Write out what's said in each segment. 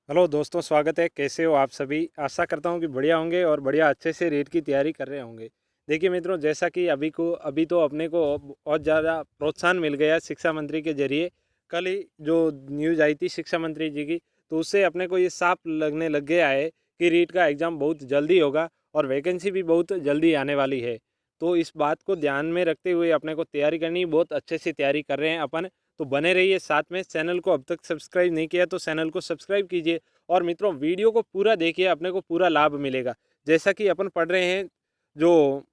Hello दोस्तों, स्वागत है। कैसे हो आप सभी? आशा करता हूँ कि बढ़िया होंगे और बढ़िया अच्छे से रीट की तैयारी कर रहे होंगे। देखिए मित्रों, जैसा कि अभी तो अपने को बहुत ज़्यादा प्रोत्साहन मिल गया शिक्षा मंत्री के जरिए। कल ही जो न्यूज़ आई थी शिक्षा मंत्री जी की, तो उससे अपने को ये साफ लगने लग गया है कि रीट का एग्ज़ाम बहुत जल्दी होगा और वैकेंसी भी बहुत जल्दी आने वाली है। तो इस बात को ध्यान में रखते हुए अपने को तैयारी करनी, बहुत अच्छे से तैयारी कर रहे हैं अपन। तो बने रहिए साथ में। चैनल को अब तक सब्सक्राइब नहीं किया तो चैनल को सब्सक्राइब कीजिए और मित्रों वीडियो को पूरा देखिए, अपने को पूरा लाभ मिलेगा। जैसा कि अपन पढ़ रहे हैं जो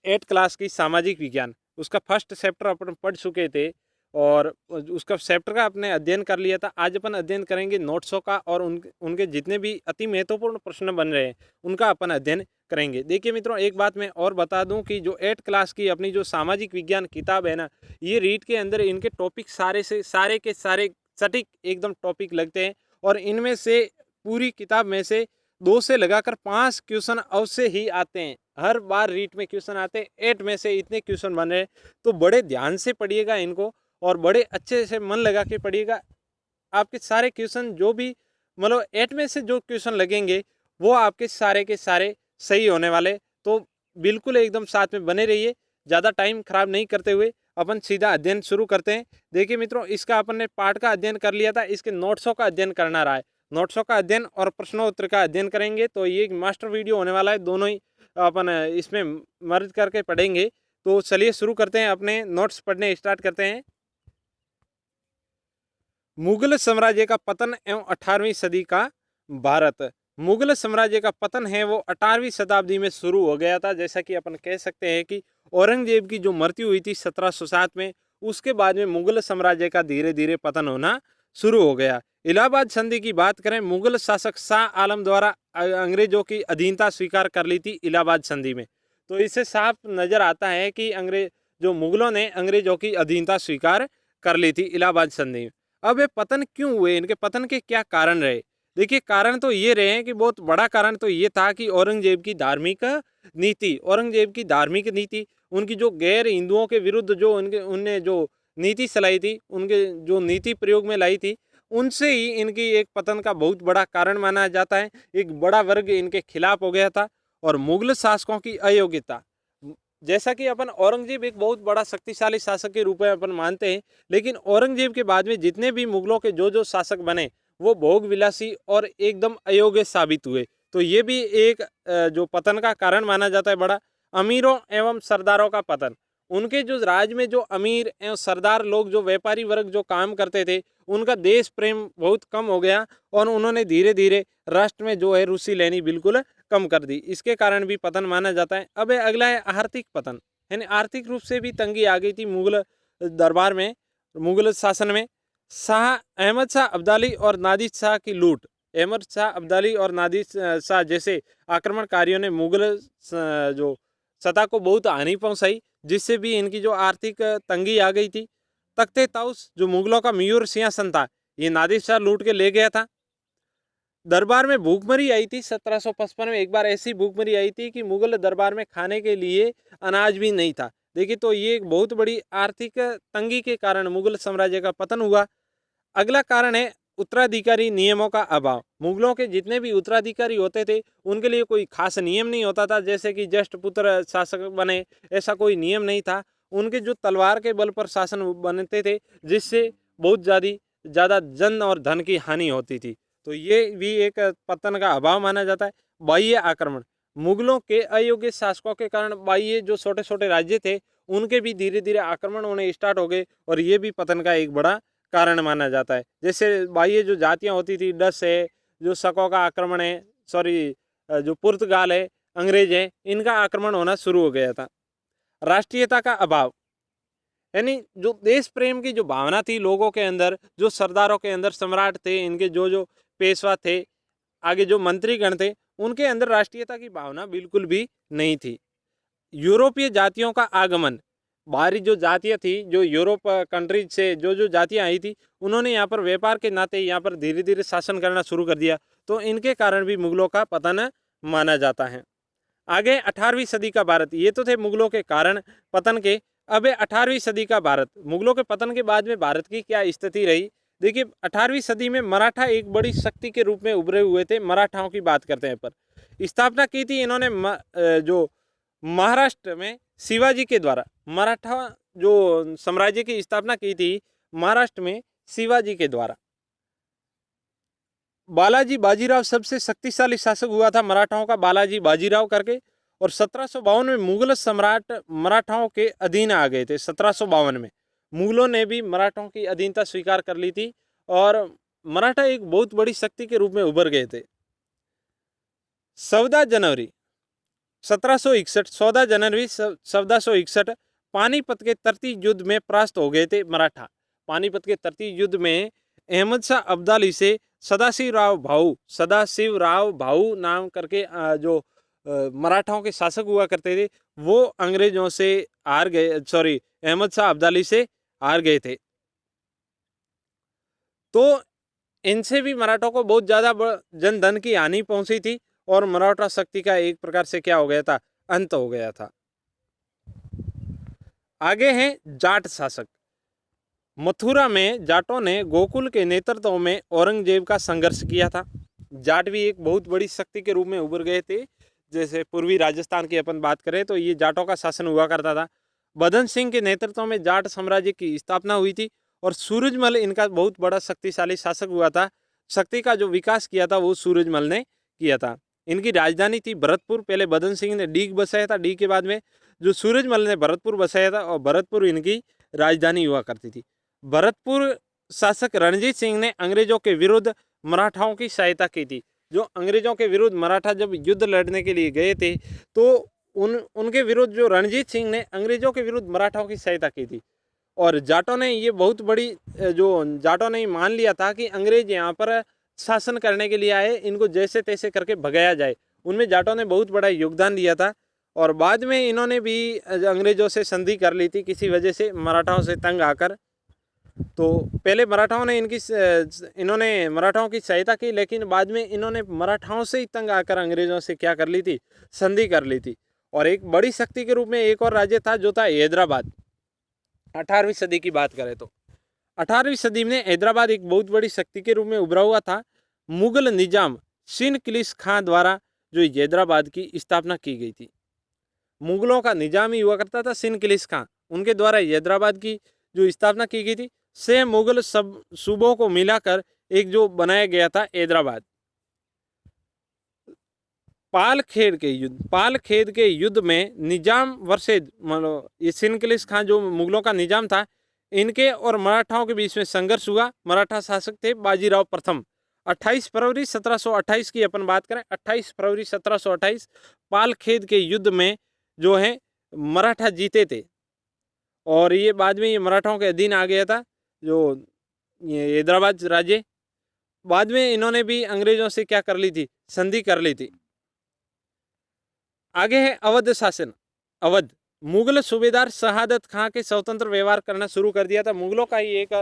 8 क्लास की सामाजिक विज्ञान, उसका फर्स्ट चैप्टर अपन पढ़ चुके थे और उसका चैप्टर का आपने अध्ययन कर लिया था। आज अपन अध्ययन करेंगे नोट्सों का और उनके जितने भी अति महत्वपूर्ण प्रश्न बन रहे हैं उनका अपन अध्ययन करेंगे। देखिए मित्रों, एक बात मैं और बता दूं कि जो 8 क्लास की अपनी जो सामाजिक विज्ञान किताब है ना, ये रीड के अंदर इनके टॉपिक सारे के सारे सटीक एकदम टॉपिक लगते हैं और इनमें से पूरी किताब में से 2 से लगाकर 5 क्वेश्चन अवश्य ही आते हैं। हर बार रीट में क्वेश्चन आते हैं, 8 में से इतने क्वेश्चन बन रहे हैं। तो बड़े ध्यान से पढ़िएगा इनको और बड़े अच्छे से मन लगा के पढ़िएगा। आपके सारे क्वेश्चन जो भी मतलब 8 में से जो क्वेश्चन लगेंगे वो आपके सारे के सारे सही होने वाले। तो बिल्कुल एकदम साथ में बने रहिए। ज़्यादा टाइम खराब नहीं करते हुए अपन सीधा अध्ययन शुरू करते हैं। देखिए मित्रों, इसका अपन ने पाठ का अध्ययन कर लिया था, इसके नोट्सों का अध्ययन करना रहा है। नोट्सों का अध्ययन और प्रश्नोत्तर का अध्ययन करेंगे तो ये एक मास्टर वीडियो होने वाला है। दोनों ही अपन इसमें मर्ज करके पढ़ेंगे। तो चलिए शुरू करते हैं, अपने नोट्स पढ़ने स्टार्ट करते हैं। मुगल साम्राज्य का पतन एवं 18वीं सदी का भारत। मुगल साम्राज्य का पतन है वो 18वीं शताब्दी में शुरू हो गया था। जैसा कि अपन कह सकते हैं कि औरंगजेब की जो मृत्यु हुई थी 1707 में, उसके बाद में मुगल साम्राज्य का धीरे धीरे पतन होना शुरू हो गया। इलाहाबाद संधि की बात करें, मुगल शासक शाह आलम द्वारा अंग्रेजों की अधीनता स्वीकार कर ली थी इलाहाबाद संधि में। तो इससे साफ नजर आता है कि अंग्रेज जो मुगलों ने अंग्रेजों की अधीनता स्वीकार कर ली थी इलाहाबाद संधि में। अब ये पतन क्यों हुए, इनके पतन के क्या कारण रहे? देखिए, कारण तो ये रहे हैं कि बहुत बड़ा कारण तो ये था कि औरंगजेब की धार्मिक नीति, उनकी जो गैर हिंदुओं के विरुद्ध जो उनके उनने जो नीति चलाई थी, उनके जो नीति प्रयोग में लाई थी, उनसे ही इनकी एक पतन का बहुत बड़ा कारण माना जाता है। एक बड़ा वर्ग इनके खिलाफ हो गया था। और मुगल शासकों की अयोग्यता, जैसा कि अपन औरंगजेब एक बहुत बड़ा शक्तिशाली शासक के रूप में अपन मानते हैं, लेकिन औरंगजेब के बाद में जितने भी मुगलों के जो जो शासक बने वो भोग विलासी और एकदम अयोग्य साबित हुए। तो ये भी एक जो पतन का कारण माना जाता है बड़ा। अमीरों एवं सरदारों का पतन, उनके जो राज में जो अमीर एवं सरदार लोग, जो व्यापारी वर्ग जो काम करते थे, उनका देश प्रेम बहुत कम हो गया और उन्होंने धीरे धीरे राष्ट्र में जो है रुचि लेनी बिल्कुल कम कर दी। इसके कारण भी पतन माना जाता है। अब अगला है आर्थिक पतन, यानी आर्थिक रूप से भी तंगी आ गई थी मुगल दरबार में, मुगल शासन में। शाह अहमद शाह अब्दाली और नादिर शाह की लूट, अहमद शाह अब्दाली और नादिर शाह जैसे आक्रमणकारियों ने मुगल जो सत्ता को बहुत हानि पहुंचाई, जिससे भी इनकी जो आर्थिक तंगी आ गई थी। तख्ते ताउस जो मुगलों का मयूर सिंहासन था, ये नादिर शाह लूट के ले गया था। दरबार में भूखमरी आई थी 1755 में। एक बार ऐसी भूखमरी आई थी कि मुगल दरबार में खाने के लिए अनाज भी नहीं था। देखिए, तो ये एक बहुत बड़ी आर्थिक तंगी के कारण मुगल साम्राज्य का पतन हुआ। अगला कारण है उत्तराधिकारी नियमों का अभाव। मुगलों के जितने भी उत्तराधिकारी होते थे उनके लिए कोई खास नियम नहीं होता था, जैसे कि ज्येष्ठ पुत्र शासक बने, ऐसा कोई नियम नहीं था। उनके जो तलवार के बल पर शासन बनते थे, जिससे बहुत ज़्यादा जन और धन की हानि होती थी। तो ये भी एक पतन का अभाव माना जाता है। बाह्य आक्रमण, मुगलों के अयोग्य शासकों के कारण बाह्य जो छोटे छोटे राज्य थे उनके भी धीरे धीरे आक्रमण होने स्टार्ट हो गए और ये भी पतन का एक बड़ा कारण माना जाता है। जैसे बाह्य जो जातियां होती थी, डच है, जो शकों का आक्रमण है, सॉरी जो पुर्तगाल है, अंग्रेज है, इनका आक्रमण होना शुरू हो गया था। राष्ट्रीयता का अभाव, यानी जो देश प्रेम की जो भावना थी लोगों के अंदर, जो सरदारों के अंदर, सम्राट थे, इनके जो जो पेशवा थे, आगे जो मंत्रीगण थे, उनके अंदर राष्ट्रीयता की भावना बिल्कुल भी नहीं थी। यूरोपीय जातियों का आगमन, बाहरी जो जातियाँ थी, जो यूरोप कंट्रीज से जो जो जातियाँ आई थी, उन्होंने यहाँ पर व्यापार के नाते यहाँ पर धीरे धीरे शासन करना शुरू कर दिया। तो इनके कारण भी मुगलों का पतन माना जाता है। आगे 18वीं सदी का भारत, ये तो थे मुगलों के कारण पतन के। अब 18वीं सदी का भारत, मुगलों के पतन के बाद में भारत की क्या स्थिति रही। देखिए 18वीं सदी में मराठा एक बड़ी शक्ति के रूप में उभरे हुए थे। मराठाओं की बात करते हैं पर स्थापना की थी इन्होंने जो महाराष्ट्र में शिवाजी के द्वारा मराठा जो साम्राज्य की स्थापना की थी महाराष्ट्र में शिवाजी के द्वारा। बालाजी बाजीराव सबसे शक्तिशाली शासक हुआ था मराठाओं का, बालाजी बाजीराव करके। और 1752 में मुगल सम्राट मराठाओं के अधीन आ गए थे। 1752 में मुगलों ने भी मराठाओं की अधीनता स्वीकार कर ली थी और मराठा एक बहुत बड़ी शक्ति के रूप में उभर गए थे। 14 जनवरी 1761, 14 जनवरी 1761 पानीपत के तर्ती युद्ध में परास्त हो गए थे मराठा। पानीपत के तर्ती युद्ध में अहमद शाह अब्दाली से सदाशिव राव भाऊ नाम करके जो मराठाओं के शासक हुआ करते थे वो अंग्रेजों से हार गए, अहमद शाह अब्दाली से हार गए थे। तो इनसे भी मराठों को बहुत ज़्यादा जन धन की हानि पहुंची थी और मराठा शक्ति का एक प्रकार से क्या हो गया था, अंत हो गया था। आगे हैं जाट शासक। मथुरा में जाटों ने गोकुल के नेतृत्व में औरंगजेब का संघर्ष किया था। जाट भी एक बहुत बड़ी शक्ति के रूप में उभर गए थे। जैसे पूर्वी राजस्थान की अपन बात करें तो ये जाटों का शासन हुआ करता था। बदन सिंह के नेतृत्व में जाट साम्राज्य की स्थापना हुई थी और सूरजमल इनका बहुत बड़ा शक्तिशाली शासक हुआ था। शक्ति का जो विकास किया था वो सूरजमल ने किया था। इनकी राजधानी थी भरतपुर। पहले बदन सिंह ने डीग बसाया था, डीग के बाद में जो सूरजमल ने भरतपुर बसाया था और भरतपुर इनकी राजधानी हुआ करती थी। भरतपुर शासक रणजीत सिंह ने अंग्रेजों के विरुद्ध मराठाओं की सहायता की थी। जो अंग्रेजों के विरुद्ध मराठा जब युद्ध लड़ने के लिए गए थे तो उनके विरुद्ध जो रणजीत सिंह ने अंग्रेजों के विरुद्ध मराठाओं की सहायता की थी। और जाटों ने ये बहुत बड़ी जाटों ने मान लिया था कि अंग्रेज यहाँ पर शासन करने के लिए आए, इनको जैसे तैसे करके भगाया जाए। उनमें जाटों ने बहुत बड़ा योगदान दिया था और बाद में इन्होंने भी अंग्रेजों से संधि कर ली थी किसी वजह से, मराठाओं से तंग आकर। तो पहले इन्होंने मराठाओं की सहायता की, लेकिन बाद में इन्होंने मराठाओं से ही तंग आकर अंग्रेजों से क्या कर ली थी, संधि कर ली थी। और एक बड़ी शक्ति के रूप में एक और राज्य था जो था हैदराबाद। 18वीं सदी की बात करें तो 18वीं सदी में हैदराबाद एक बहुत बड़ी शक्ति के रूप में उभरा हुआ था। मुगल निजाम सिंह किलिस खां द्वारा जो हैदराबाद की स्थापना की गई थी। मुगलों का निजाम ही हुआ करता था सिंह किलिस खां, उनके द्वारा हैदराबाद की जो स्थापना की गई थी से मुगल सब सूबों को मिलाकर एक जो बनाया गया था हैदराबाद। पालखेड के युद्ध में निजाम वर्सेज ये सिंह किलिस खां जो मुगलों का निजाम था, इनके और मराठाओं के बीच में संघर्ष हुआ। मराठा शासक थे बाजीराव प्रथम। 28 फरवरी 1728 की अपन बात करें, 28 फरवरी 1728 पालखेड के युद्ध में जो है मराठा जीते थे और ये बाद में ये मराठाओं के अधीन आ गया था जो ये हैदराबाद राज्य। बाद में इन्होंने भी अंग्रेजों से क्या कर ली थी, संधि कर ली थी। आगे है अवध शासन। अवध मुगल सूबेदार शहादत खां के स्वतंत्र व्यवहार करना शुरू कर दिया था। मुगलों का ही एक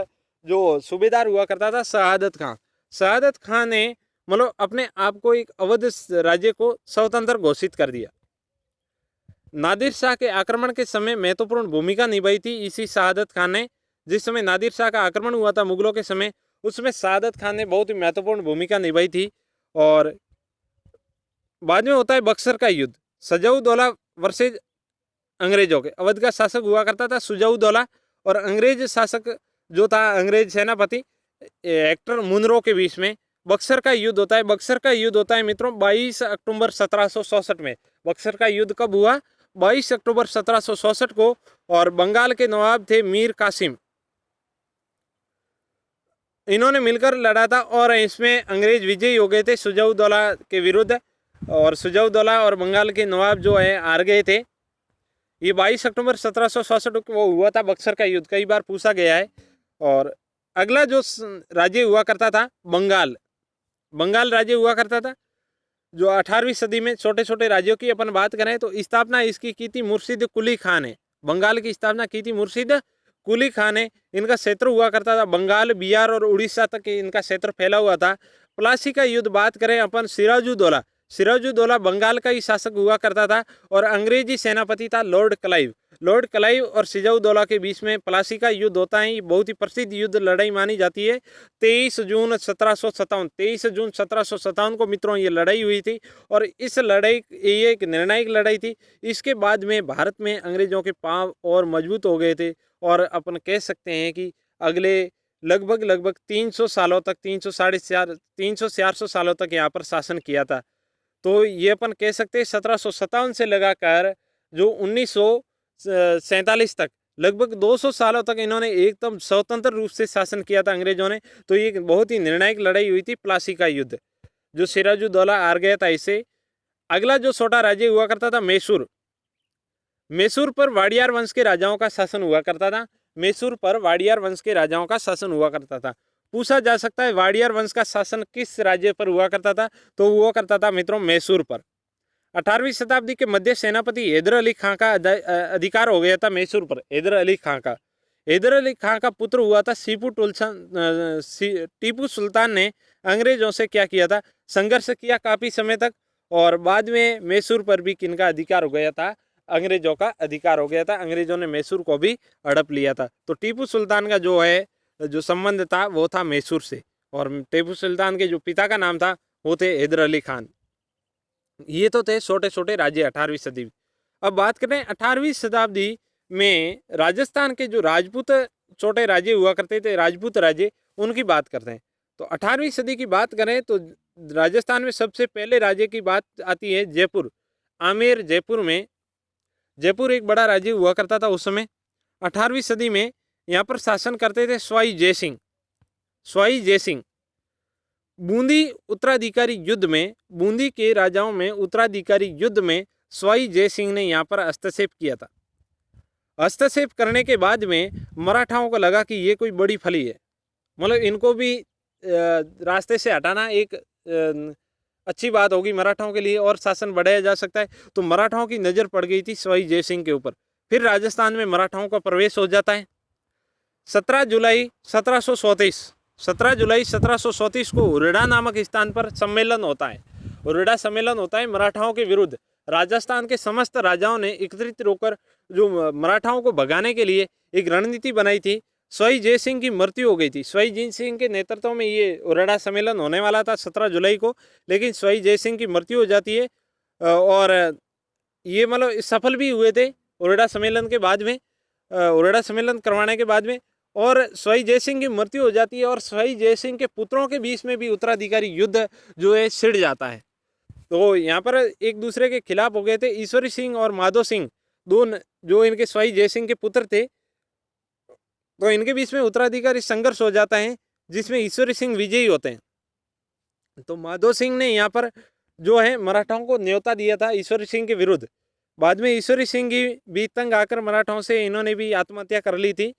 जो सूबेदार हुआ करता था शहादत खां। शहादत खां ने मतलब अपने आप को एक अवध राज्य को स्वतंत्र घोषित कर दिया। नादिर शाह के आक्रमण के समय महत्वपूर्ण भूमिका निभाई थी इसी शहादत खान ने। जिस समय नादिर शाह का आक्रमण हुआ था मुगलों के समय, उसमें शहादत खान ने बहुत ही महत्वपूर्ण भूमिका निभाई थी। और बाद में होता है बक्सर का युद्ध। सुजाउद्दौला वर्सेज अंग्रेजों के। अवध का शासक हुआ करता था सुजाउद्दौला और अंग्रेज शासक जो था अंग्रेज सेनापति हेक्टर मुनरो के बीच में बक्सर का युद्ध होता है। बक्सर का युद्ध होता है मित्रों 22 अक्टूबर 1764 में। बक्सर का युद्ध कब हुआ? 22 अक्टूबर 1764 को। और बंगाल के नवाब थे मीर कासिम, इन्होंने मिलकर लड़ा था और इसमें अंग्रेज विजयी हो गए थे सुजाउद्दौला के विरुद्ध। और सुजाउद्दौला और बंगाल के नवाब जो है हार गए थे। ये 22 अक्टूबर 1764 को हुआ था बक्सर का युद्ध, कई बार पूछा गया है। और अगला जो राज्य हुआ करता था बंगाल। बंगाल राज्य हुआ करता था जो 18वीं सदी में। छोटे छोटे राज्यों की अपन बात करें तो स्थापना इसकी की थी मुर्शिद कुली खान ने। बंगाल की स्थापना की थी मुर्शिद कुली खान ने। इनका क्षेत्र हुआ करता था बंगाल, बिहार और उड़ीसा तक इनका क्षेत्र फैला हुआ था। प्लासी का युद्ध बात करें अपन सिराजुद्दौला। सिराजुद्दौला बंगाल का ही शासक हुआ करता था और अंग्रेजी सेनापति था लॉर्ड क्लाइव। लॉर्ड क्लाइव और सिराजुद्दौला के बीच में प्लासी का युद्ध होता है। ये बहुत ही प्रसिद्ध युद्ध लड़ाई मानी जाती है। 23 जून 1757 को मित्रों ये लड़ाई हुई थी और इस लड़ाई ये एक निर्णायक लड़ाई थी। इसके बाद में भारत में अंग्रेजों के पांव और मजबूत हो गए थे और अपन कह सकते हैं कि अगले लगभग 300 सालों तक 300 सालों तक यहाँ पर शासन किया था। तो ये अपन कह सकते हैं 1757 से लगाकर जो 1947 तक लगभग 200 सालों तक इन्होंने एकदम स्वतंत्र रूप से शासन किया था अंग्रेजों ने। तो ये बहुत ही निर्णायक लड़ाई हुई थी प्लासी का युद्ध, जो सिराजुद्दौला हार गया था इसे। अगला जो छोटा राज्य हुआ करता था मैसूर। मैसूर पर वाडियार वंश के राजाओं का शासन हुआ करता था। मैसूर पर वाडियार वंश के राजाओं का शासन हुआ करता था। पूछा जा सकता है वाडियार वंश का शासन किस राज्य पर हुआ करता था, तो हुआ करता था मित्रों मैसूर पर। 18वीं शताब्दी के मध्य सेनापति हैदर अली खां का अधिकार हो गया था मैसूर पर। हैदर अली खां का पुत्र हुआ था टीपू सुल्तान ने अंग्रेजों से क्या किया था, संघर्ष किया काफी समय तक और बाद में मैसूर पर भी किनका अधिकार हो गया था, अंग्रेजों का अधिकार हो गया था। अंग्रेजों ने मैसूर को भी हड़प लिया था। तो टीपू सुल्तान का जो संबंध था वो था मैसूर से और टीपू सुल्तान के जो पिता का नाम था वो थे हैदर अली खान। ये तो थे छोटे छोटे राज्य 18वीं सदी। अब बात करें 18वीं शताब्दी में राजस्थान के जो राजपूत छोटे राज्य हुआ करते थे, राजपूत राज्य, उनकी बात करते हैं। तो 18वीं सदी की बात करें तो राजस्थान में सबसे पहले राज्य की बात आती है जयपुर। आमेर जयपुर एक बड़ा राज्य हुआ करता था उस समय। 18वीं सदी में यहाँ पर शासन करते थे स्वाई जयसिंह। बूंदी के राजाओं में उत्तराधिकारी युद्ध में स्वाई जयसिंह ने यहाँ पर हस्तक्षेप किया था। हस्तक्षेप करने के बाद में मराठाओं को लगा कि ये कोई बड़ी फली है, मतलब इनको भी रास्ते से हटाना एक अच्छी बात होगी मराठाओं के लिए और शासन बढ़ाया जा सकता है। तो मराठाओं की नज़र पड़ गई थी स्वाई जयसिंह के ऊपर। फिर राजस्थान में मराठाओं का प्रवेश हो जाता है। 17 जुलाई 1734 को उरेडा नामक स्थान पर सम्मेलन होता है। उरेडा सम्मेलन होता है मराठाओं के विरुद्ध। राजस्थान के समस्त राजाओं ने एकत्रित होकर जो मराठाओं को भगाने के लिए एक रणनीति बनाई थी। स्वाई जयसिंह की मृत्यु हो गई थी। स्वाई जयसिंह के नेतृत्व में ये उरेडा सम्मेलन होने वाला था 17 जुलाई को, लेकिन स्वाई जयसिंह की मृत्यु हो जाती है और ये मतलब सफल भी हुए थे उरेडा सम्मेलन के बाद में, उरेडा सम्मेलन करवाने के बाद में, और स्वाई जयसिंह की मृत्यु हो जाती है और स्वाई जयसिंह के पुत्रों के बीच में भी उत्तराधिकारी युद्ध जो है छिड़ जाता है। तो यहाँ पर एक दूसरे के खिलाफ हो गए थे। ईश्वरी सिंह और माधो सिंह, दो जो इनके स्वाई जयसिंह के पुत्र थे, तो इनके बीच में उत्तराधिकारी संघर्ष हो जाता है जिसमें ईश्वरी सिंह विजयी होते हैं। तो माधो सिंह ने यहाँ पर जो है मराठाओं को न्योता दिया था ईश्वरी सिंह के विरुद्ध। बाद में ईश्वरी सिंह की भी तंग आकर मराठाओं से इन्होंने भी आत्महत्या कर ली थी।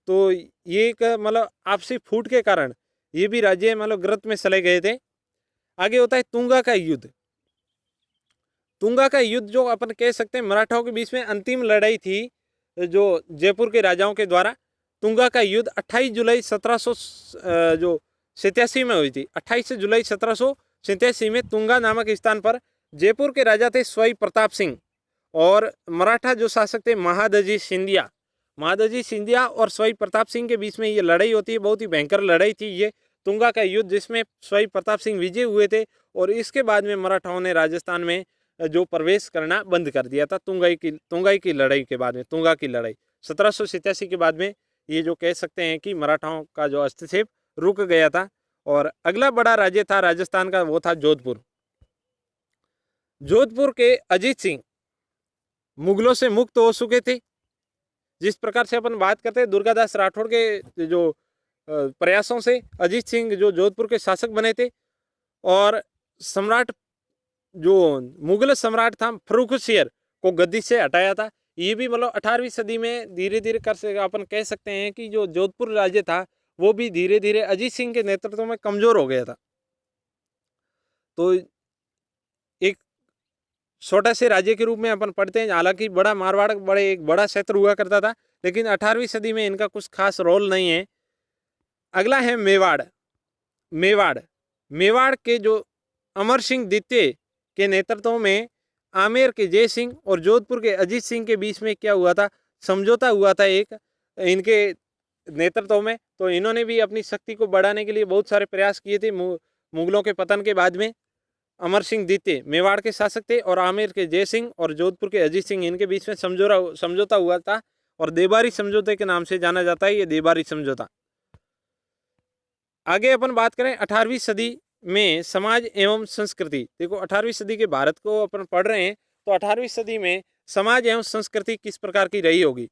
तो ये एक मतलब आपसी फूट के कारण ये भी राज्य मतलब गिरफ्त में चले गए थे। आगे होता है तुंगा का युद्ध। तुंगा का युद्ध जो अपन कह सकते हैं मराठाओं के बीच में अंतिम लड़ाई थी जो जयपुर के राजाओं के द्वारा। तुंगा का युद्ध 28 जुलाई 1787 में हुई थी। 28 जुलाई 1787 में तुंगा नामक स्थान पर जयपुर के राजा थे स्वाई प्रताप सिंह और मराठा जो शासक थे महादजी सिंधिया और स्वाई प्रताप सिंह के बीच में ये लड़ाई होती है। बहुत ही भयंकर लड़ाई थी ये तुंगा का युद्ध, जिसमें स्वाई प्रताप सिंह विजय हुए थे और इसके बाद में मराठाओं ने राजस्थान में जो प्रवेश करना बंद कर दिया था। तुंगाई की लड़ाई के बाद में, तुंगा की लड़ाई 1787 के बाद में ये जो कह सकते हैं कि मराठाओं का जो हस्तक्षेप रुक गया था। और अगला बड़ा राज्य था राजस्थान का, वो था जोधपुर के अजीत सिंह मुगलों से मुक्त हो चुके थे। जिस प्रकार से अपन बात करते हैं दुर्गादास राठौड़ के जो प्रयासों से अजीत सिंह जो जोधपुर के शासक बने थे और सम्राट जो मुगल सम्राट था फर्रुखसियर को गद्दी से हटाया था। ये भी मतलब 18वीं सदी में धीरे धीरे अपन कह सकते हैं कि जो जोधपुर राज्य था वो भी धीरे धीरे अजीत सिंह के नेतृत्व में कमजोर हो गया था। तो एक छोटा से राज्य के रूप में अपन पढ़ते हैं। हालांकि बड़ा मारवाड़ एक बड़ा क्षेत्र हुआ करता था, लेकिन 18वीं सदी में इनका कुछ खास रोल नहीं है। अगला है मेवाड़ के जो अमर सिंह द्वितीय के नेतृत्व में आमेर के जय सिंह और जोधपुर के अजीत सिंह के बीच में क्या हुआ था, समझौता हुआ था एक इनके नेतृत्व में। तो इन्होंने भी अपनी शक्ति को बढ़ाने के लिए बहुत सारे प्रयास किए थे। मुगलों के पतन के बाद में अमर सिंह द्वितीय मेवाड़ के शासक थे और आमेर के जय सिंह और जोधपुर के अजीत सिंह, इनके बीच में समझौता हुआ था और देबारी समझौते के नाम से जाना जाता है, ये देबारी समझौता। आगे अपन बात करें 18वीं सदी में समाज एवं संस्कृति। देखो 18वीं सदी के भारत को अपन पढ़ रहे हैं, तो 18वीं सदी में समाज एवं संस्कृति किस प्रकार की रही होगी।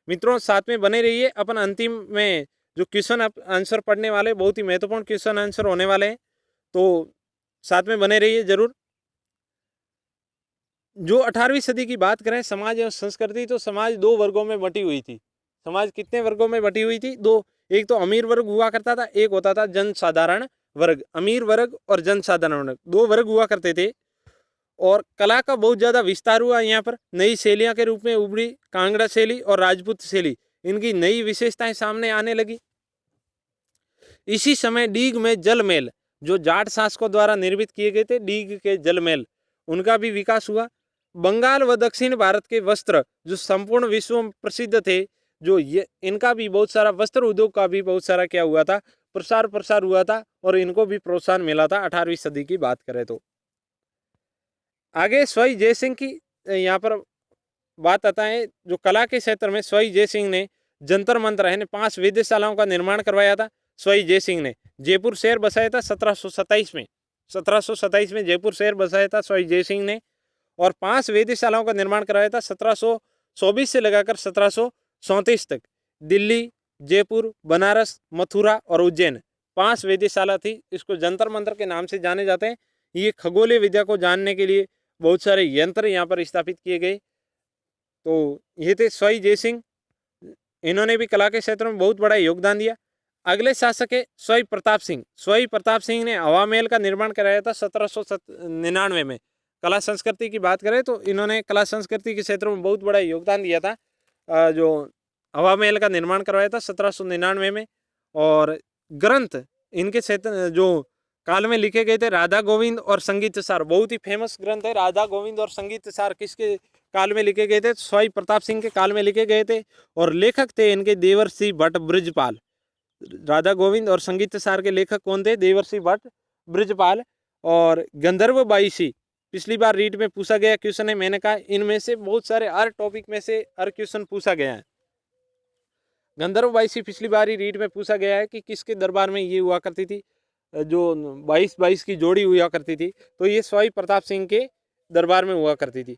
मित्रों साथ में बने रहिए, अपन अंतिम में जो क्वेश्चन आंसर पढ़ने वाले बहुत ही महत्वपूर्ण क्वेश्चन आंसर होने वाले हैं, तो साथ में बने रहिए जरूर। जो 18वीं सदी की बात करें समाज एवं संस्कृति, तो समाज दो वर्गों में बटी हुई थी। समाज कितने वर्गों में बटी हुई थी? दो। एक तो अमीर वर्ग हुआ करता था, एक होता था जनसाधारण वर्ग। अमीर वर्ग और जनसाधारण वर्ग, दो वर्ग हुआ करते थे। और कला का बहुत ज़्यादा विस्तार हुआ यहाँ पर। नई शैलियाँ के रूप में उभरी कांगड़ा शैली और राजपूत शैली, इनकी नई विशेषताएं सामने आने लगी। इसी समय डीग में जल महल, जो जाट शासकों द्वारा निर्मित किए गए थे, डीग के जल महल, उनका भी विकास हुआ। बंगाल व दक्षिण भारत के वस्त्र जो संपूर्ण विश्व में प्रसिद्ध थे, जो ये इनका भी बहुत सारा वस्त्र उद्योग का भी बहुत सारा क्या हुआ था, प्रसार हुआ था और इनको भी प्रोत्साहन मिला था 18वीं सदी की बात करें तो। आगे स्वाई जय सिंह की यहाँ पर बात आता है। जो कला के क्षेत्र में स्वाई जय सिंह ने जंतर मंतर यानी 5 वेधशालाओं का निर्माण करवाया था। स्वाई जय सिंह ने जयपुर शहर बसाया था 1727 में। 1727 में जयपुर शहर बसाया था स्वाई जय सिंह ने और 5 वेधशालाओं का निर्माण कराया था 1724 से लगाकर 1734 तक। दिल्ली, जयपुर, बनारस, मथुरा और उज्जैन 5 वेधशाला थी। इसको जंतर मंतर के नाम से जाने जाते हैं। ये खगोलीय विद्या को जानने के लिए बहुत सारे यंत्र यहाँ पर स्थापित किए गए। तो ये थे स्वाई जय सिंह, इन्होंने भी कला के क्षेत्र में बहुत बड़ा योगदान दिया। अगले शासक है स्वाई प्रताप सिंह। स्वाई प्रताप सिंह ने हवा महल का निर्माण कराया था 1799 में। कला संस्कृति की बात करें तो इन्होंने कला संस्कृति के क्षेत्र में बहुत बड़ा योगदान दिया था। जो हवा महल का निर्माण करवाया था 1799 में। और ग्रंथ इनके क्षेत्र जो काल में लिखे गए थे, राधा गोविंद और संगीत सार, बहुत ही फेमस ग्रंथ है। राधा गोविंद और संगीत सार किसके काल में लिखे गए थे? स्वाई प्रताप सिंह के काल में लिखे गए थे और लेखक थे इनके देवर्षि भट्ट ब्रजपाल। राधा गोविंद और संगीत सार के लेखक कौन थे? देवर्षि भट्ट ब्रजपाल। और गंधर्व बाईसी पिछली बार रीट में पूछा गया क्वेश्चन है। मैंने कहा इनमें से बहुत सारे हर टॉपिक में से हर क्वेश्चन पूछा गया है। गंधर्व बाईसी पिछली बार ही रीट में पूछा गया है कि किसके दरबार में ये हुआ करती थी, जो 22-22 की जोड़ी हुआ करती थी, तो ये स्वाई प्रताप सिंह के दरबार में हुआ करती थी।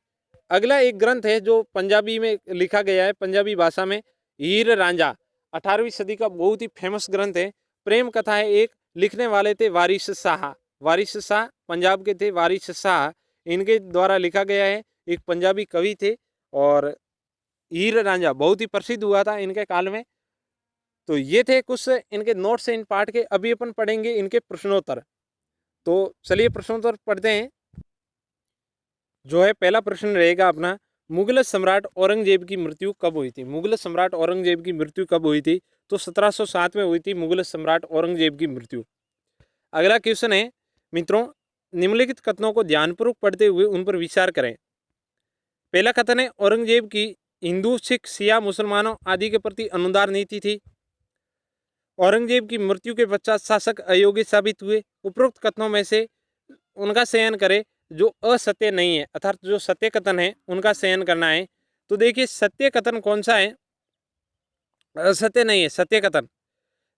अगला एक ग्रंथ है जो पंजाबी में लिखा गया है, पंजाबी भाषा में, हीर रांझा। 18वीं सदी का बहुत ही फेमस ग्रंथ है, प्रेम कथा है एक। लिखने वाले थे वारिस शाह। वारिस शाह पंजाब के थे, वारिस शाह इनके द्वारा लिखा गया है, एक पंजाबी कवि थे। और हीर रांझा बहुत ही प्रसिद्ध हुआ था इनके काल में। तो ये थे कुछ इनके नोट्स इन पार्ट के। अभी अपन पढ़ेंगे इनके प्रश्नोत्तर। तो चलिए प्रश्नोत्तर पढ़ते हैं। जो है पहला प्रश्न रहेगा अपना, मुगल सम्राट औरंगजेब की मृत्यु कब हुई थी? मुगल सम्राट औरंगजेब की मृत्यु कब हुई थी? तो 1707 में हुई थी मुगल सम्राट औरंगजेब की मृत्यु। अगला क्वेश्चन है मित्रों, निम्नलिखित कथनों को ध्यानपूर्वक पढ़ते हुए उन पर विचार करें। पहला कथन है, औरंगजेब की हिंदू, सिख, शिया, मुसलमानों आदि के प्रति अनुदार नीति थी। औरंगजेब की मृत्यु के पश्चात शासक अयोग्य साबित हुए। उपरोक्त कथनों में से उनका चयन करें जो असत्य नहीं है, अर्थात जो सत्य कथन है उनका चयन करना है। तो देखिए सत्य कथन कौन सा है, असत्य नहीं है, सत्य कथन।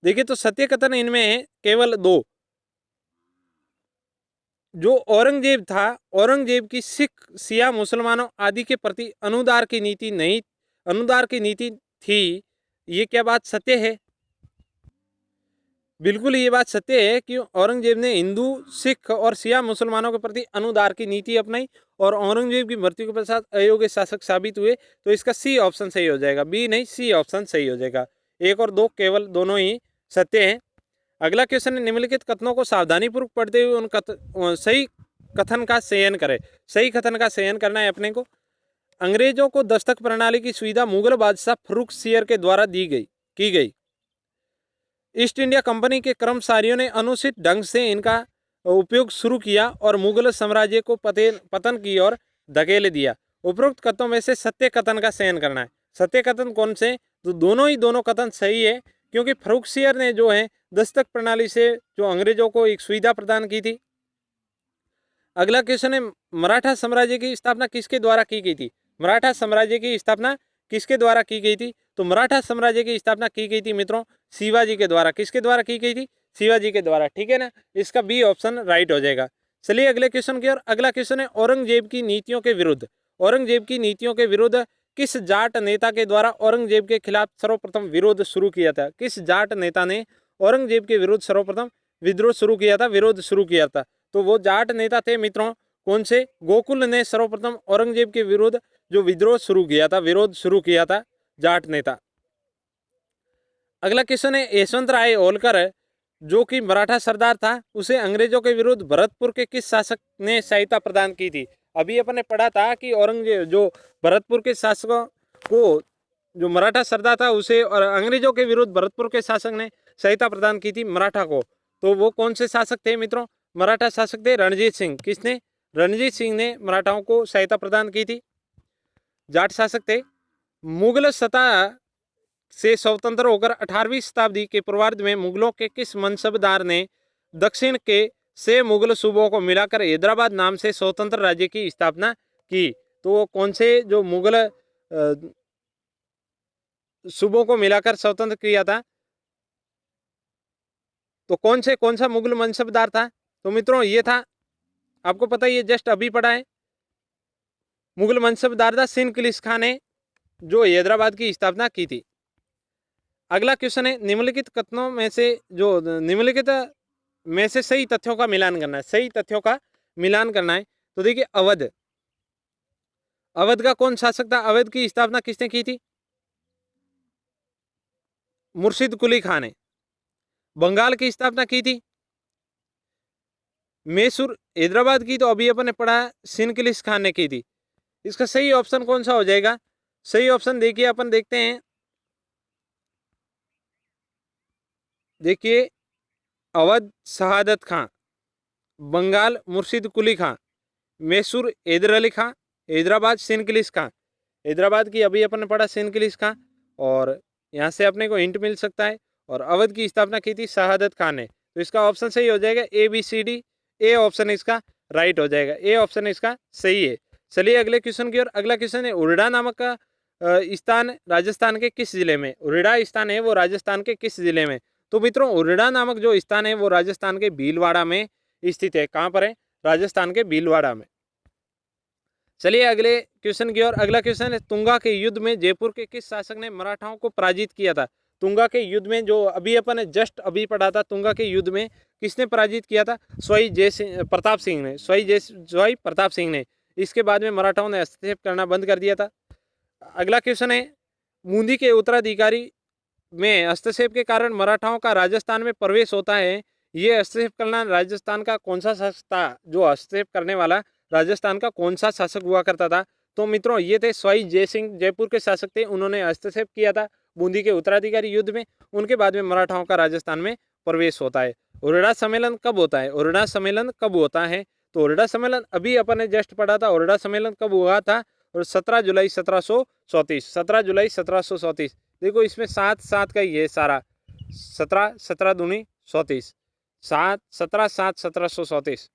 देखिए तो सत्य कथन इनमें है केवल 2। जो औरंगजेब था, औरंगजेब की सिख, शिया, मुसलमानों आदि के प्रति अनुदार की नीति नहीं, अनुदार की नीति थी। ये क्या बात सत्य है? बिल्कुल ये बात सत्य है कि औरंगजेब ने हिंदू, सिख और शिया मुसलमानों के प्रति अनुदार की नीति अपनाई और औरंगजेब की मृत्यु के पश्चात अयोग्य शासक साबित हुए। तो इसका सी ऑप्शन सही हो जाएगा, बी नहीं सी ऑप्शन सही हो जाएगा। 1 और 2 केवल दोनों ही सत्य हैं। अगला क्वेश्चन है, निम्नलिखित कथनों को सावधानीपूर्वक पढ़ते हुए उन सही कथन का चयन करें। सही कथन का चयन करना है अपने को। अंग्रेजों को दस्तक प्रणाली की सुविधा मुगल बादशाह फर्रुख सियर के द्वारा की गई। ईस्ट इंडिया कंपनी के कर्मचारियों ने अनुचित ढंग से इनका उपयोग शुरू किया और मुगल साम्राज्य को पतन की ओर धकेल दिया। उपरोक्त कथनों में से सत्य कथन का चयन करना है। सत्य कथन कौन से? तो दोनों कथन सही है, क्योंकि फर्रुखसियर ने जो है दस्तक प्रणाली से जो अंग्रेजों को एक सुविधा प्रदान की थी। अगला क्वेश्चन है, मराठा साम्राज्य की स्थापना किसके द्वारा की गई थी? मराठा साम्राज्य की स्थापना किसके द्वारा की गई थी? तो मराठा साम्राज्य की स्थापना की गई थी मित्रों शिवाजी के द्वारा। किसके द्वारा की गई थी? शिवाजी के द्वारा, ठीक है ना। इसका बी ऑप्शन राइट हो जाएगा। चलिए अगले क्वेश्चन की ओर। अगला क्वेश्चन है, औरंगजेब की नीतियों के विरुद्ध, औरंगजेब की नीतियों के विरुद्ध किस जाट नेता के द्वारा औरंगजेब के खिलाफ सर्वप्रथम विरोध शुरू किया था? किस जाट नेता ने औरंगजेब के विरुद्ध सर्वप्रथम विद्रोह शुरू किया था, विरोध शुरू किया था? तो वो जाट नेता थे मित्रों कौन से? गोकुल ने सर्वप्रथम औरंगजेब के विरुद्ध जो विद्रोह शुरू किया था, विरोध शुरू किया था, जाट नेता। अगला क्वेश्चन है, यशवंत राय होलकर जो कि मराठा सरदार था, उसे अंग्रेजों के विरुद्ध भरतपुर के किस शासक ने सहायता प्रदान की थी? अभी अपन ने पढ़ा था कि औरंगजेब जो भरतपुर के शासकों को, जो मराठा सरदार था उसे, और अंग्रेजों के विरुद्ध भरतपुर के शासक ने सहायता प्रदान की थी मराठा को। तो वो कौन से शासक थे मित्रों? मराठा शासक थे रणजीत सिंह। किसने? रणजीत सिंह ने मराठाओं को सहायता प्रदान की थी। जाट शासक थे। मुगल सत्ता से स्वतंत्र होकर 18वीं शताब्दी के पूर्वार्ध में मुगलों के किस मनसबदार ने दक्षिण के 6 मुगल सूबों को मिलाकर हैदराबाद नाम से स्वतंत्र राज्य की स्थापना की? तो वो कौन से जो मुगल सूबों को मिलाकर स्वतंत्र किया था? तो कौन सा मुगल मनसबदार था? तो मित्रों ये था, आपको पता है, ये जस्ट अभी पढ़ा है। मुगल मनसबदार था सिंध किलिस खान ने जो हैदराबाद की स्थापना की थी। अगला क्वेश्चन है, निम्नलिखित कथनों में से जो निम्नलिखित में से सही तथ्यों का मिलान करना है, सही तथ्यों का मिलान करना है। तो देखिए, अवध, अवध का कौन शासक था? अवध की स्थापना किसने की थी? मुर्शिद कुली खान ने। बंगाल की स्थापना की थी मैसूर, हैदराबाद की तो अभी अपन ने पढ़ा सिंध किलिस खान ने की थी। इसका सही ऑप्शन कौन सा हो जाएगा? सही ऑप्शन देखिए, अपन देखते हैं, देखिए, अवध शहादत खां, बंगाल मुर्शिद कुली खां, मैसूर हैदर अली खां, हैदराबाद सिंध किलिस खां। हैदराबाद की अभी अपन ने पढ़ा सिंध किलिस खां, और यहाँ से अपने को हिंट मिल सकता है। और अवध की स्थापना की थी शहादत खान ने। तो इसका ऑप्शन सही हो जाएगा ABCD, ए ऑप्शन इसका राइट हो जाएगा, ए ऑप्शन इसका सही है। चलिए अगले क्वेश्चन की ओर। अगला क्वेश्चन है, उरेडा नामक का स्थान राजस्थान के किस जिले में? उरेडा स्थान है वो राजस्थान के किस जिले में? तो मित्रों, उरेडा नामक जो स्थान है वो राजस्थान के भीलवाड़ा में स्थित है। कहाँ पर है? राजस्थान के भीलवाड़ा में। चलिए अगले क्वेश्चन की ओर। अगला क्वेश्चन है, तुंगा के युद्ध में जयपुर के किस शासक ने मराठाओं को पराजित किया था? तुंगा के युद्ध में, जो अभी अपन ने जस्ट अभी पढ़ा था, तुंगा के युद्ध में किसने पराजित किया था? प्रताप सिंह ने, स्वाई प्रताप सिंह ने। इसके बाद में मराठाओं ने हस्तक्षेप करना बंद कर दिया था। अगला क्वेश्चन है, बूंदी के उत्तराधिकारी में हस्तक्षेप के कारण मराठाओं का राजस्थान में प्रवेश होता है। ये हस्तक्षेप करना राजस्थान का कौन सा शासक था? जो हस्तक्षेप करने वाला राजस्थान का कौन सा शासक हुआ करता था? तो मित्रों ये थे स्वाई जय सिंह, जयपुर के शासक थे। उन्होंने हस्तक्षेप किया था बूंदी के उत्तराधिकारी युद्ध में। उनके बाद में मराठाओं का राजस्थान में प्रवेश होता है। ओरडा सम्मेलन कब होता है? ओरडा सम्मेलन कब होता है? तो ओरडा सम्मेलन अभी अपन ने जस्ट पढ़ा था, ओरडा सम्मेलन कब हुआ था? और 17 जुलाई 1734, 17 जुलाई 1734। देखो इसमें 7 का ही है सारा, 17 17 दूनी 34, 7 17 7 1734।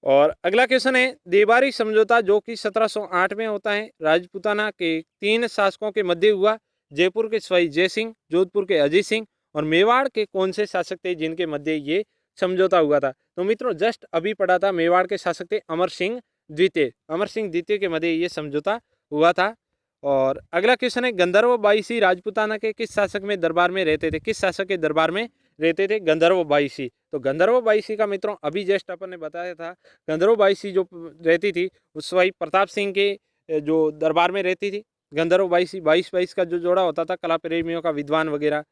और अगला क्वेश्चन है, देबारी समझौता जो कि 1708 में होता है, राजपूताना के 3 शासकों के मध्य हुआ। जयपुर के स्वाई जय सिंह, जोधपुर के अजय सिंह, और मेवाड़ के कौन से शासक थे जिनके मध्य ये समझौता हुआ था? तो मित्रों जस्ट अभी पढ़ा था, मेवाड़ के शासक थे अमर सिंह द्वितीय, अमर सिंह द्वितीय के मध्य ये समझौता हुआ था। और अगला क्वेश्चन है, गंधर्व बाईसी राजपूताना के किस शासक में दरबार में रहते थे? किस शासक के दरबार में रहते थे? गंधर्व बाईसी। तो गंधर्व बाईसी का मित्रों अभी जस्ट अपन ने बताया था, गंधर्व बाईसी जो रहती थी उस भाई प्रताप सिंह के जो दरबार में रहती थी। गंधर्व बाईसी, 22 का जो जोड़ा होता था कला प्रेमियों का, विद्वान वगैरह।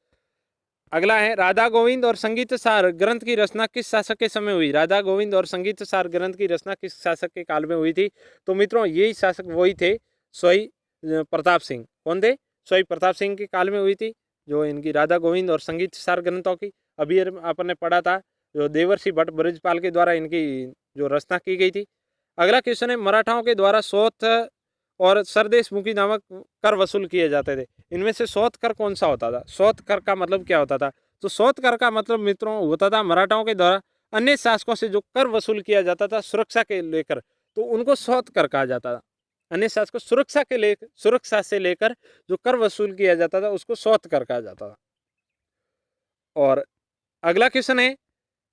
अगला है, राधा गोविंद और संगीत सार ग्रंथ की रचना किस शासक के समय हुई? राधा गोविंद और संगीत सार ग्रंथ की रचना किस शासक के काल में हुई थी? तो मित्रों यही शासक वही थे, स्वाई प्रताप सिंह। कौन थे? स्वाई प्रताप सिंह के काल में हुई थी जो इनकी राधा गोविंद और संगीत सार ग्रंथों की। अभी अपन ने पढ़ा था जो देवर्षि भट्ट ब्रजपाल के द्वारा इनकी जो रचना की गई थी। अगला क्वेश्चन है, मराठाओं के द्वारा सोथ और सरदेशमुखी नामक कर वसूल किए जाते थे। इनमें से सौत कर कौन सा होता था? सौत कर का मतलब क्या होता था? तो सौत कर का मतलब मित्रों होता था मराठाओं के द्वारा अन्य शासकों से जो कर वसूल किया जाता था सुरक्षा के लेकर, तो उनको सौत कर कहा जाता था। अन्य शासकों सुरक्षा से लेकर जो कर वसूल किया जाता था उसको सौत कर कहा जाता था। और अगला क्वेश्चन है,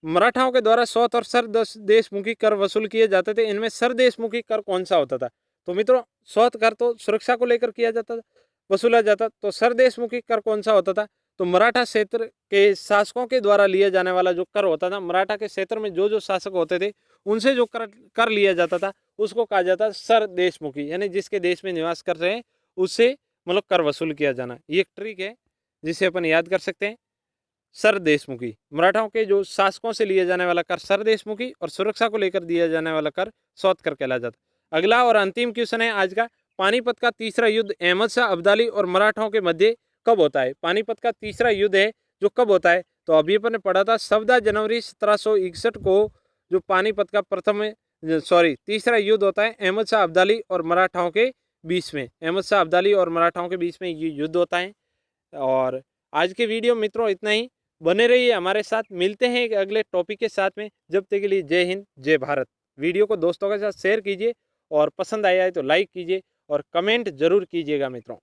मराठाओं के द्वारा सौत और सरदेशमुखी कर वसूल किए जाते थे, इनमें सरदेशमुखी कर कौन सा होता था? तो मित्रों सौत कर तो सुरक्षा को लेकर किया जाता था, वसूला जाता। तो सरदेशमुखी कर कौन सा होता था? तो मराठा क्षेत्र के शासकों के द्वारा लिया जाने वाला जो कर होता था, मराठा के क्षेत्र में जो जो शासक होते थे उनसे जो कर लिया जाता था उसको कहा जाता सरदेशमुखी, यानी जिसके देश में निवास कर रहे हैं उससे मतलब कर वसूल किया जाना। ये एक ट्रिक है जिसे अपन याद कर सकते हैं। सरदेशमुखी, मराठाओं के जो शासकों से लिया जाने वाला कर सरदेशमुखी और सुरक्षा को लेकर दिया जाने वाला कर सौत कर कहला जाता। अगला और अंतिम क्वेश्चन है आज का, पानीपत का तीसरा युद्ध अहमद शाह अब्दाली और मराठाओं के मध्य कब होता है? पानीपत का तीसरा युद्ध है जो कब होता है? तो अभी अपन ने पढ़ा था 14 जनवरी 1761 को जो पानीपत का तीसरा युद्ध होता है अहमद शाह अब्दाली और मराठाओं के बीच में। अहमद शाह अब्दाली और मराठाओं के बीच में ये युद्ध होता है। और आज के वीडियो मित्रों इतना ही। बने रहिए हमारे साथ, मिलते हैं एक अगले टॉपिक के साथ में। जब तक के लिए जय हिंद जय भारत। वीडियो को दोस्तों के साथ शेयर कीजिए और पसंद आया है तो लाइक कीजिए और कमेंट जरूर कीजिएगा मित्रों।